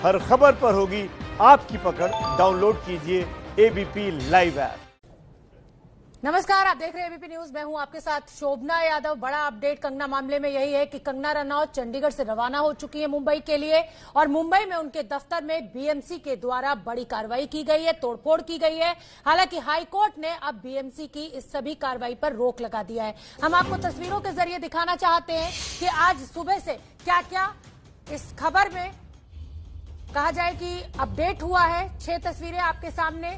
हर खबर पर होगी आपकी पकड़। डाउनलोड कीजिए एबीपी लाइव ऐप। नमस्कार, आप देख रहे हैं एबीपी न्यूज। मैं हूं आपके साथ शोभना यादव। बड़ा अपडेट कंगना मामले में यही है कि कंगना रनौत चंडीगढ़ से रवाना हो चुकी है मुंबई के लिए, और मुंबई में उनके दफ्तर में बीएमसी के द्वारा बड़ी कार्रवाई की गई है, तोड़फोड़ की गई है। हालांकि हाईकोर्ट ने अब बीएमसी की इस सभी कार्रवाई पर रोक लगा दिया है। हम आपको तस्वीरों के जरिए दिखाना चाहते हैं कि आज सुबह से क्या क्या इस खबर में कहा जाए कि अपडेट हुआ है। 6 तस्वीरें आपके सामने।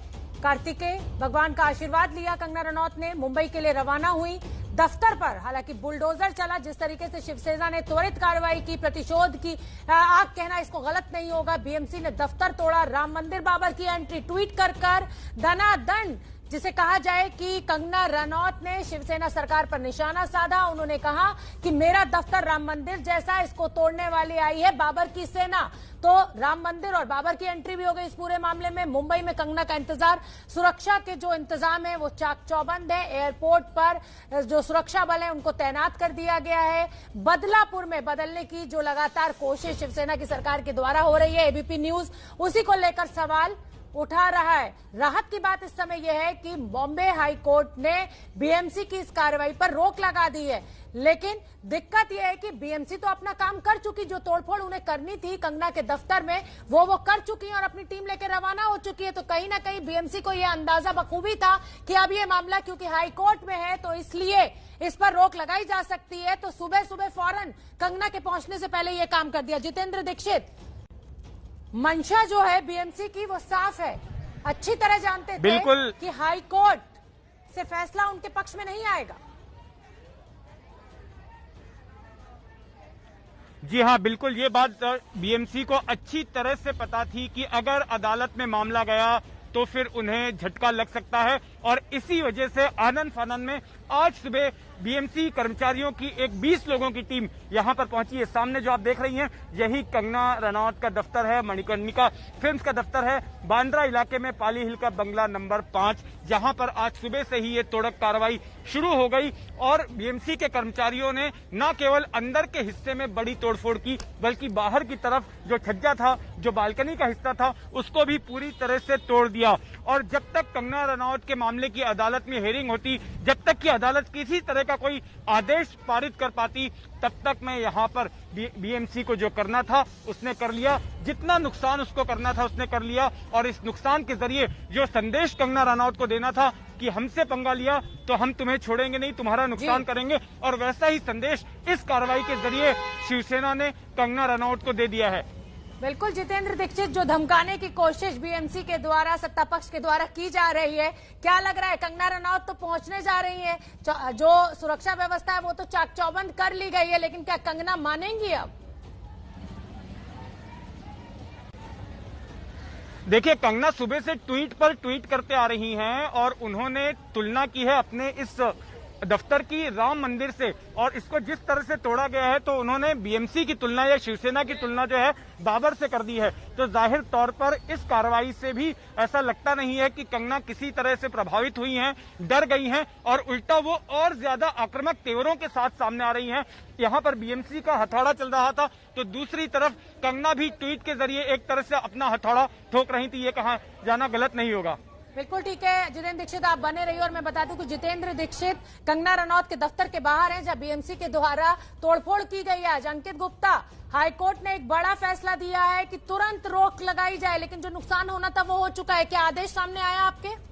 कार्तिकेय भगवान का आशीर्वाद लिया कंगना रनौत ने, मुंबई के लिए रवाना हुई। दफ्तर पर हालांकि बुलडोजर चला। जिस तरीके से शिवसेना ने त्वरित कार्रवाई की, प्रतिशोध की, आप कहना इसको गलत नहीं होगा। बीएमसी ने दफ्तर तोड़ा, राम मंदिर बाबर की एंट्री ट्वीट कर धनादन, जिसे कहा जाए कि कंगना रनौत ने शिवसेना सरकार पर निशाना साधा। उन्होंने कहा कि मेरा दफ्तर राम मंदिर जैसा, इसको तोड़ने वाली आई है बाबर की सेना। तो राम मंदिर और बाबर की एंट्री भी हो गई इस पूरे मामले में। मुंबई में कंगना का इंतजार, सुरक्षा के जो इंतजाम है वो चाक चौबंद है। एयरपोर्ट पर जो सुरक्षा बल है उनको तैनात कर दिया गया है। बदलापुर में बदलने की जो लगातार कोशिश शिवसेना की सरकार के द्वारा हो रही है, एबीपी न्यूज उसी को लेकर सवाल उठा रहा है। राहत की बात इस समय यह है कि बॉम्बे हाई कोर्ट ने बीएमसी की इस कार्रवाई पर रोक लगा दी है, लेकिन दिक्कत यह है कि बीएमसी तो अपना काम कर चुकी, जो तोड़फोड़ उन्हें करनी थी कंगना के दफ्तर में वो कर चुकी है और अपनी टीम लेकर रवाना हो चुकी है। तो कहीं ना कहीं बीएमसी को यह अंदाजा बखूबी था कि अब ये मामला क्योंकि हाई कोर्ट में है तो इसलिए इस पर रोक लगाई जा सकती है। तो सुबह सुबह फौरन कंगना के पहुंचने से पहले यह काम कर दिया। जितेंद्र दीक्षित, मंशा जो है बीएमसी की वो साफ है, अच्छी तरह जानते थे कि हाई कोर्ट से फैसला उनके पक्ष में नहीं आएगा। जी हाँ, बिल्कुल ये बात बीएमसी को अच्छी तरह से पता थी कि अगर अदालत में मामला गया तो फिर उन्हें झटका लग सकता है, और इसी वजह से आनन फानन में आज सुबह बीएमसी कर्मचारियों की एक 20 लोगों की टीम यहां पर पहुंची है। सामने जो आप देख रही हैं यही कंगना रनौत का दफ्तर है, मणिकर्णिका फिल्म्स का दफ्तर है, बांद्रा इलाके में पाली हिल का बंगला नंबर 5, जहां पर आज सुबह से ही ये तोड़क कार्रवाई शुरू हो गई। और बीएमसी के कर्मचारियों ने न केवल अंदर के हिस्से में बड़ी तोड़फोड़ की, बल्कि बाहर की तरफ जो छज्जा था, जो बालकनी का हिस्सा था, उसको भी पूरी तरह से तोड़ दिया। और जब तक कंगना रनौत के मामले की अदालत में हियरिंग होती, जब तक कि अदालत किसी तरह का कोई आदेश पारित कर पाती, तब तक मैं यहाँ पर बीएमसी को जो करना था उसने कर लिया, जितना नुकसान उसको करना था उसने कर लिया। और इस नुकसान के जरिए जो संदेश कंगना रनौत को देना था कि हमसे पंगा लिया तो हम तुम्हें छोड़ेंगे नहीं, तुम्हारा नुकसान करेंगे, और वैसा ही संदेश इस कार्रवाई के जरिए शिवसेना ने कंगना रनौत को दे दिया है। बिल्कुल जितेंद्र दीक्षित, जो धमकाने की कोशिश बीएमसी के द्वारा, सत्ता पक्ष के द्वारा की जा रही है, क्या लग रहा है कंगना रनौत तो पहुंचने जा रही है, जो सुरक्षा व्यवस्था है वो तो चाक चौबंद कर ली गई है, लेकिन क्या कंगना मानेंगी अब? देखिए, कंगना सुबह से ट्वीट पर ट्वीट करते आ रही हैं और उन्होंने तुलना की है अपने इस दफ्तर की राम मंदिर से, और इसको जिस तरह से तोड़ा गया है तो उन्होंने बीएमसी की तुलना या शिवसेना की तुलना जो है बाबर से कर दी है। तो जाहिर तौर पर इस कार्रवाई से भी ऐसा लगता नहीं है कि कंगना किसी तरह से प्रभावित हुई हैं, डर गई हैं, और उल्टा वो और ज्यादा आक्रामक तेवरों के साथ सामने आ रही हैं। यहाँ पर बीएमसी का हथौड़ा चल रहा था तो दूसरी तरफ कंगना भी ट्वीट के जरिए एक तरह से अपना हथौड़ा ठोक रही थी। ये कहा जाना गलत नहीं होगा। बिल्कुल ठीक है जितेंद्र दीक्षित, आप बने रहिए। और मैं बता दूं कि जितेंद्र दीक्षित कंगना रनौत के दफ्तर के बाहर हैं, जहां बीएमसी के द्वारा तोड़फोड़ की गई है। आज अंकित गुप्ता, हाईकोर्ट ने एक बड़ा फैसला दिया है कि तुरंत रोक लगाई जाए, लेकिन जो नुकसान होना था वो हो चुका है। क्या आदेश सामने आया आपके?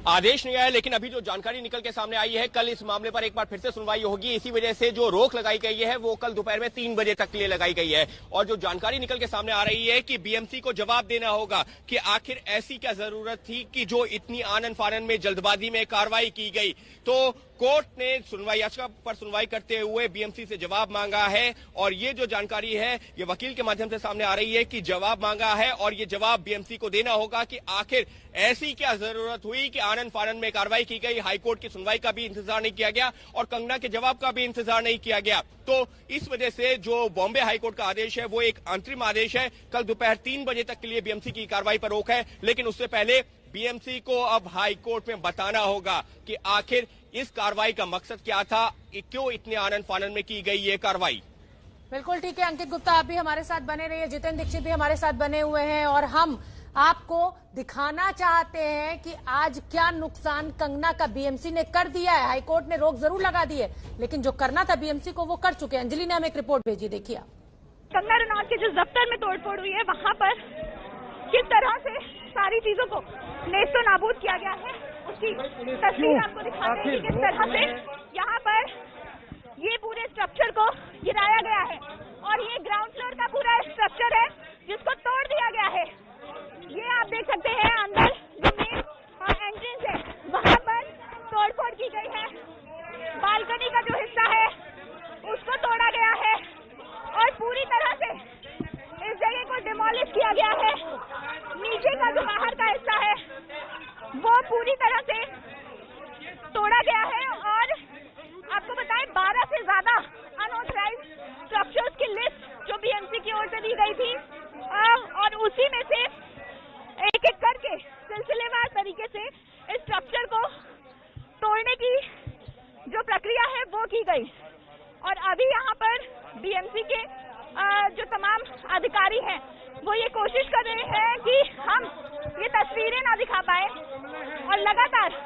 आदेश नहीं आया, लेकिन अभी जो जानकारी निकल के सामने आई है, कल इस मामले पर एक बार फिर से सुनवाई होगी। इसी वजह से जो रोक लगाई गई है वो कल दोपहर में 3 बजे तक के लिए लगाई गई है। और जो जानकारी निकल के सामने आ रही है कि बीएमसी को जवाब देना होगा कि आखिर ऐसी क्या जरूरत थी कि जो इतनी आनन फानन में जल्दबाजी में कार्रवाई की गई। तो कोर्ट ने सुनवाई याचिका पर सुनवाई करते हुए बीएमसी से जवाब मांगा है, और ये जो जानकारी है ये वकील के माध्यम से सामने आ रही है कि जवाब मांगा है और ये जवाब बीएमसी को देना होगा कि आखिर ऐसी क्या जरूरत हुई कि आनन फानन में कार्रवाई की गई, हाईकोर्ट की सुनवाई का भी इंतजार नहीं किया गया और कंगना के जवाब का भी इंतजार नहीं किया गया। तो इस वजह से जो बॉम्बे हाईकोर्ट का आदेश है वो एक अंतरिम आदेश है। कल दोपहर 3 बजे तक के लिए बीएमसी की कार्रवाई पर रोक है, लेकिन उससे पहले बीएमसी को अब हाईकोर्ट में बताना होगा कि आखिर इस कार्रवाई का मकसद क्या था, क्यों इतने आनन फानन में की गई ये कार्रवाई। बिल्कुल ठीक है अंकित गुप्ता, आप भी हमारे साथ बने रहिए, जितेंद्र दीक्षित भी हमारे साथ बने हुए हैं और हम आपको दिखाना चाहते हैं कि आज क्या नुकसान कंगना का बीएमसी ने कर दिया है। हाईकोर्ट ने रोक जरूर लगा दी है, लेकिन जो करना था बीएमसी को वो कर चुके हैं। अंजलि ने हमें एक रिपोर्ट भेजी, देखिए। कंगना रनौत के जिस दफ्तर में तोड़फोड़ हुई है वहाँ पर किस तरह से सारी चीजों को नेस्तो नाबूद किया गया है, उसकी तस्वीर आपको दिखाते हैं कि किस तरह से यहाँ पर ये पूरे स्ट्रक्चर को गिराया गया है और ये ग्राउंड फ्लोर का पूरा स्ट्रक्चर है जिसको तोड़ दिया गया है। ये आप देख सकते हैं अंदर जो मेन एंट्रेंस है वहाँ पर तोड़फोड़ की गई है। बालकनी का जो हिस्सा है उसको तोड़ा गया है और पूरी तरह से इस जगह को डिमोलिश किया गया है। नीचे का जो बाहर का हिस्सा है वो पूरी तरह से तोड़ा गया है और आपको बताएं 12 से ज्यादा अनऑथराइज्ड स्ट्रक्चर्स की लिस्ट जो बीएमसी की ओर से दी गई थी और उसी में से एक एक करके सिलसिलेवार तरीके से इस स्ट्रक्चर को तोड़ने की जो प्रक्रिया है वो की गई। और अभी यहाँ पर बीएमसी के जो तमाम अधिकारी हैं वो ये कोशिश कर रहे हैं कि हम ये तस्वीरें ना दिखा पाए और लगातार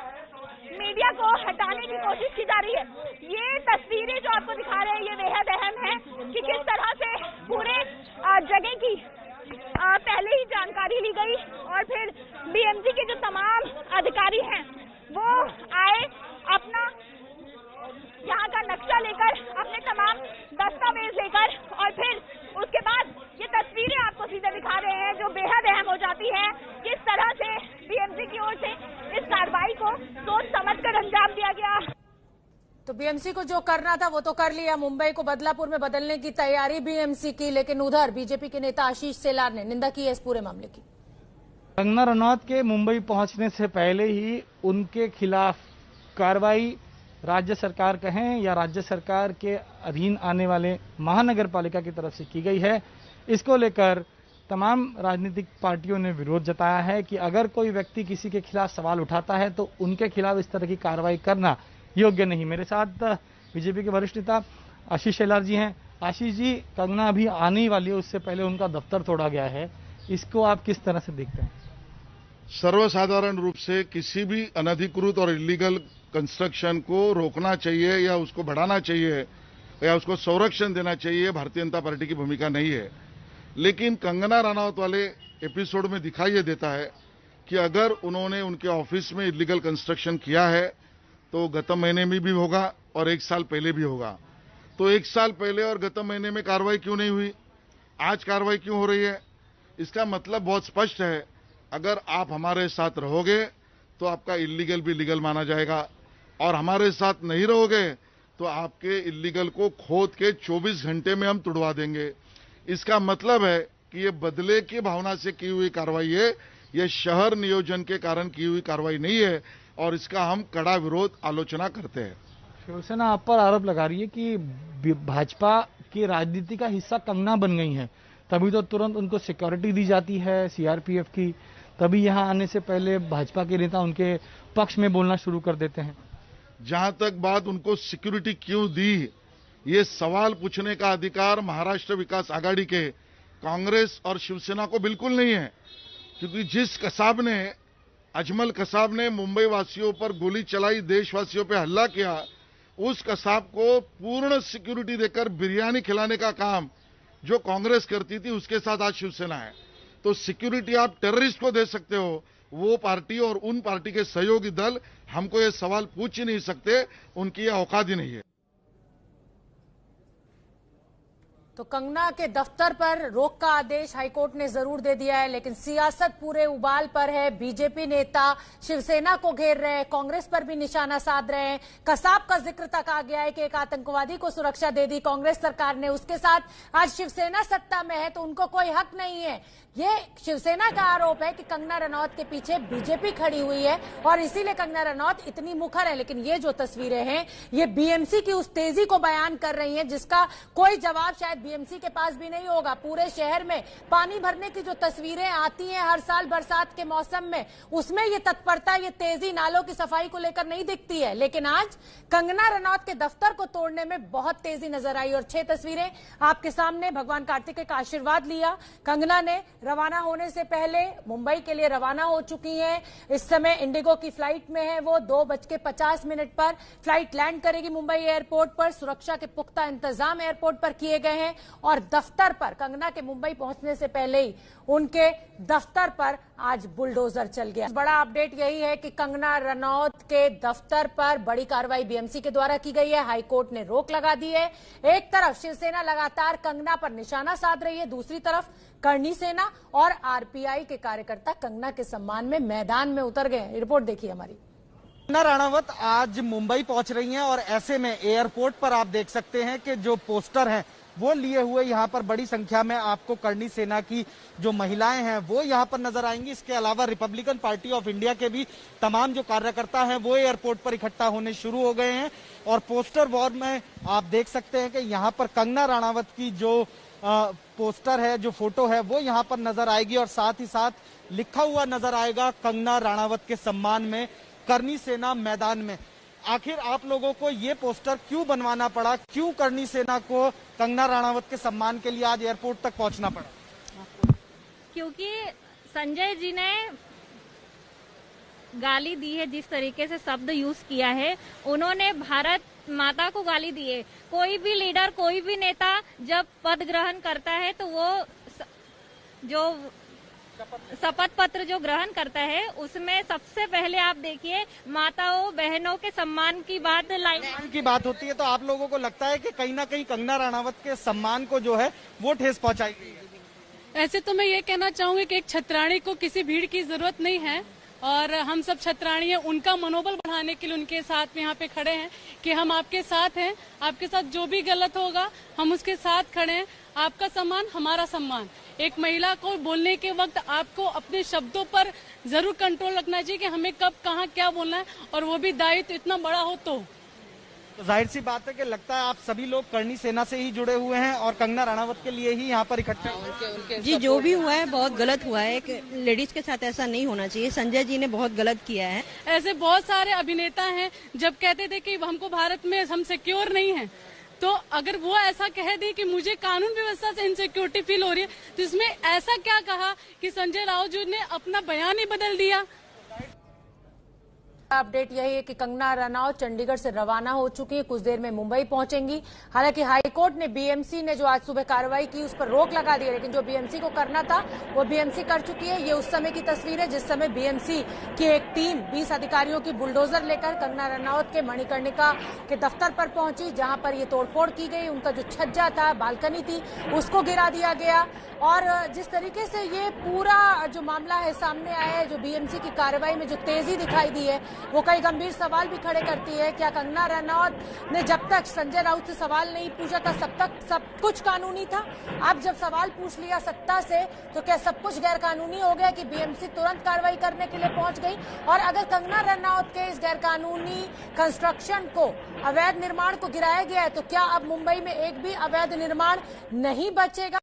मीडिया को हटाने की कोशिश की जा रही है। ये तस्वीरें जो आपको दिखा रहे हैं ये बेहद अहम है कि किस तरह से पूरे जगह की पहले ही जानकारी ली गई और फिर बीएमसी के जो तमाम अधिकारी हैं वो आए, अपना यहाँ का नक्शा लेकर, अपने तमाम दस्तावेज लेकर और फिर उसके बाद ये तस्वीरें आपको सीधे दिखा रहे हैं जो बेहद अहम हो जाती है। किस तरह से बीएमसी की ओर से इस कार्रवाई को सोच समझकर अंजाम दिया गया। तो बीएमसी को जो करना था वो तो कर लिया, मुंबई को बदलापुर में बदलने की तैयारी बीएमसी की, लेकिन उधर बीजेपी के नेता आशीष शेलार ने निंदा की है इस पूरे मामले की। कंगना रनौत के मुंबई पहुंचने से पहले ही उनके खिलाफ कार्रवाई राज्य सरकार कहें या राज्य सरकार के अधीन आने वाले महानगर पालिका की तरफ से की गई है। इसको लेकर तमाम राजनीतिक पार्टियों ने विरोध जताया है कि अगर कोई व्यक्ति किसी के खिलाफ सवाल उठाता है तो उनके खिलाफ इस तरह की कार्रवाई करना योग्य नहीं। मेरे साथ बीजेपी के वरिष्ठ नेता आशीष शेलार जी हैं। आशीष जी, कंगना अभी आने ही वाली है, उससे पहले उनका दफ्तर तोड़ा गया है, इसको आप किस तरह से देखते हैं? सर्वसाधारण रूप से किसी भी अनधिकृत और इलीगल कंस्ट्रक्शन को रोकना चाहिए या उसको बढ़ाना चाहिए या उसको संरक्षण देना चाहिए, भारतीय जनता पार्टी की भूमिका नहीं है। लेकिन कंगना रनौत वाले एपिसोड में दिखाई ये देता है कि अगर उन्होंने उनके ऑफिस में इलीगल कंस्ट्रक्शन किया है तो गत महीने में भी होगा और 1 साल पहले भी होगा। तो 1 साल पहले और गत महीने में कार्रवाई क्यों नहीं हुई, आज कार्रवाई क्यों हो रही है? इसका मतलब बहुत स्पष्ट है, अगर आप हमारे साथ रहोगे तो आपका इलीगल भी लीगल माना जाएगा और हमारे साथ नहीं रहोगे तो आपके इलीगल को खोद के 24 घंटे में हम तुड़वा देंगे। इसका मतलब है कि ये बदले की भावना से की हुई कार्रवाई है, ये शहर नियोजन के कारण की हुई कार्रवाई नहीं है और इसका हम कड़ा विरोध आलोचना करते हैं। शिवसेना आप पर आरोप लगा रही है कि भाजपा की राजनीति का हिस्सा कंगना बन गई है, तभी तो तुरंत उनको सिक्योरिटी दी जाती है सीआरपीएफ की, तभी यहाँ आने से पहले भाजपा के नेता उनके पक्ष में बोलना शुरू कर देते हैं। जहां तक बात उनको सिक्योरिटी क्यों दी, ये सवाल पूछने का अधिकार महाराष्ट्र विकास आघाड़ी के कांग्रेस और शिवसेना को बिल्कुल नहीं है, क्योंकि जिस कसाब ने, अजमल कसाब ने मुंबई वासियों पर गोली चलाई, देशवासियों पर हमला किया, उस कसाब को पूर्ण सिक्योरिटी देकर बिरयानी खिलाने का काम जो कांग्रेस करती थी उसके साथ आज शिवसेना है। तो सिक्योरिटी आप टेररिस्ट को दे सकते हो, वो पार्टी और उन पार्टी के सहयोगी दल हमको ये सवाल पूछ ही नहीं सकते, उनकी ये औकात ही नहीं है। तो कंगना के दफ्तर पर रोक का आदेश हाईकोर्ट ने जरूर दे दिया है, लेकिन सियासत पूरे उबाल पर है। बीजेपी नेता शिवसेना को घेर रहे हैं, कांग्रेस पर भी निशाना साध रहे हैं। कसाब का जिक्र तक आ गया है कि एक आतंकवादी को सुरक्षा दे दी कांग्रेस सरकार ने, उसके साथ आज शिवसेना सत्ता में है तो उनको कोई हक नहीं है। ये शिवसेना का आरोप है कि कंगना रनौत के पीछे बीजेपी खड़ी हुई है और इसीलिए कंगना रनौत इतनी मुखर है। लेकिन ये जो तस्वीरें हैं ये बीएमसी की उस तेजी को बयान कर रही हैं जिसका कोई जवाब शायद बीएमसी के पास भी नहीं होगा। पूरे शहर में पानी भरने की जो तस्वीरें आती हैं हर साल बरसात के मौसम में, उसमें ये तत्परता, ये तेजी नालों की सफाई को लेकर नहीं दिखती है। लेकिन आज कंगना रनौत के दफ्तर को तोड़ने में बहुत तेजी नजर आई और 6 तस्वीरें आपके सामने। भगवान कार्तिकेय का आशीर्वाद लिया। कंगना ने रवाना होने से पहले मुंबई के लिए रवाना हो चुकी हैं। इस समय इंडिगो की फ्लाइट में है वो। 2:50 पर फ्लाइट लैंड करेगी मुंबई एयरपोर्ट पर। सुरक्षा के पुख्ता इंतजाम एयरपोर्ट पर किए गए हैं और दफ्तर पर कंगना के मुंबई पहुंचने से पहले ही उनके दफ्तर पर आज बुलडोजर चल गया। बड़ा अपडेट यही है कि कंगना रनौत के दफ्तर पर बड़ी कार्रवाई बीएमसी के द्वारा की गई है। हाईकोर्ट ने रोक लगा दी है। एक तरफ शिवसेना लगातार कंगना पर निशाना साध रही है, दूसरी तरफ करणी सेना और आरपीआई के कार्यकर्ता कंगना के सम्मान में मैदान में उतर गए। रिपोर्ट देखिए हमारी। कंगना राणावत आज मुंबई पहुंच रही हैं और ऐसे में एयरपोर्ट पर आप देख सकते हैं कि जो पोस्टर हैं वो लिए हुए यहाँ पर बड़ी संख्या में आपको करणी सेना की जो महिलाएं हैं वो यहाँ पर नजर आएंगी। इसके अलावा रिपब्लिकन पार्टी ऑफ इंडिया के भी तमाम जो कार्यकर्ता हैं वो एयरपोर्ट पर इकट्ठा होने शुरू हो गए हैं और पोस्टर वॉर में आप देख सकते हैं कि यहाँ पर कंगना राणावत की जो पोस्टर है, जो फोटो है वो यहाँ पर नजर आएगी और साथ ही साथ लिखा हुआ नजर आएगा कंगना राणावत के सम्मान में करणी सेना मैदान में। आखिर आप लोगों को ये पोस्टर क्यों बनवाना पड़ा, क्यों करणी सेना को कंगना राणावत के सम्मान के लिए आज एयरपोर्ट तक पहुंचना पड़ा? क्योंकि संजय जी ने गाली दी है, जिस तरीके से शब्द यूज किया है, उन्होंने भारत माता को गाली दी है। कोई भी लीडर, कोई भी नेता जब पद ग्रहण करता है तो वो जो शपथ पत्र जो ग्रहण करता है उसमें सबसे पहले आप देखिए माताओं बहनों के सम्मान की बात, लाइन की बात होती है। तो आप लोगों को लगता है कि कहीं ना कहीं कंगना राणावत के सम्मान को जो है वो ठेस पहुंचाई गई है? ऐसे तो मैं ये कहना चाहूंगी कि एक छतरानी को किसी भीड़ की जरूरत नहीं है और हम सब छतरानी हैं, उनका मनोबल बढ़ाने के लिए उनके साथ में यहाँ पे खड़े हैं कि हम आपके साथ हैं, आपके साथ जो भी गलत होगा हम उसके साथ खड़े हैं। आपका सम्मान हमारा सम्मान। एक महिला को बोलने के वक्त आपको अपने शब्दों पर जरूर कंट्रोल रखना चाहिए कि हमें कब कहाँ क्या बोलना है और वो भी दायित्व इतना बड़ा हो तो जाहिर सी बात है कि लगता है आप सभी लोग करणी सेना से ही जुड़े हुए हैं और कंगना राणावत के लिए ही यहाँ पर इकट्ठे हुए। जी, जो भी हुआ है बहुत गलत हुआ है। एक लेडीज के साथ ऐसा नहीं होना चाहिए। संजय जी ने बहुत गलत किया है। ऐसे बहुत सारे अभिनेता हैं जब कहते थे कि हमको भारत में हम सिक्योर नहीं है, तो अगर वो ऐसा कह दे कि मुझे कानून व्यवस्था से इनसिक्योरिटी फील हो रही है, तो इसमें ऐसा क्या कहा कि संजय राउत जी ने अपना बयान ही बदल दिया। अपडेट यही है कि कंगना रनौत चंडीगढ़ से रवाना हो चुकी है, कुछ देर में मुंबई पहुंचेंगी। हालांकि हाईकोर्ट ने बीएमसी ने जो आज सुबह कार्रवाई की उस पर रोक लगा दी है, लेकिन जो बीएमसी को करना था वो बीएमसी कर चुकी है। ये उस समय की तस्वीर है जिस समय बीएमसी की एक टीम 20 अधिकारियों की बुलडोजर लेकर कंगना रनौत के मणिकर्णिका के दफ्तर पर पहुंची, जहां पर ये तोड़फोड़ की गई। उनका जो छज्जा था, बालकनी थी, उसको गिरा दिया गया। और जिस तरीके से ये पूरा जो मामला है सामने आया है, जो बीएमसी की कार्रवाई में जो तेजी दिखाई दी है, वो कई गंभीर सवाल भी खड़े करती है। क्या कंगना रनौत ने जब तक संजय राउत से सवाल नहीं पूछा था तब तक सब कुछ कानूनी था? अब जब सवाल पूछ लिया सत्ता से तो क्या सब कुछ गैर कानूनी हो गया कि बीएमसी तुरंत कार्रवाई करने के लिए पहुंच गई? और अगर कंगना रनौत के इस गैर कानूनी कंस्ट्रक्शन को, अवैध निर्माण को गिराया गया है, तो क्या अब मुंबई में एक भी अवैध निर्माण नहीं बचेगा?